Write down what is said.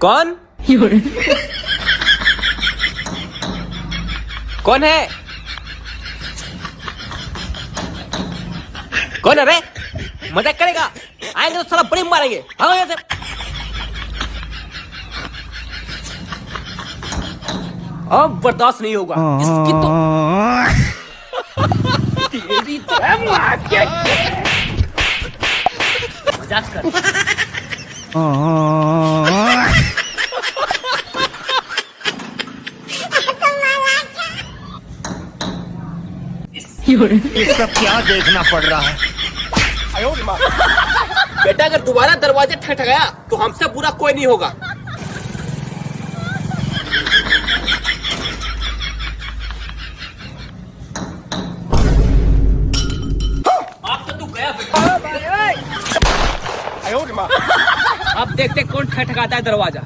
कौन? कौन है? कौन है रे? मजाक करेगा? आएंगे तो साला बड़ी मारेंगे। हाँ यहाँ से। अब बर्दाश्त नहीं होगा इसकी तो। तेरी तो मजाक कर। ये सब क्या देखना पड़ रहा है? बेटा अगर दोबारा दरवाजे ठकठकाया तो हमसे बुरा कोई नहीं होगा। अब तो तू गया बेटा। अब देखते कौन ठकठकाता है दरवाजा।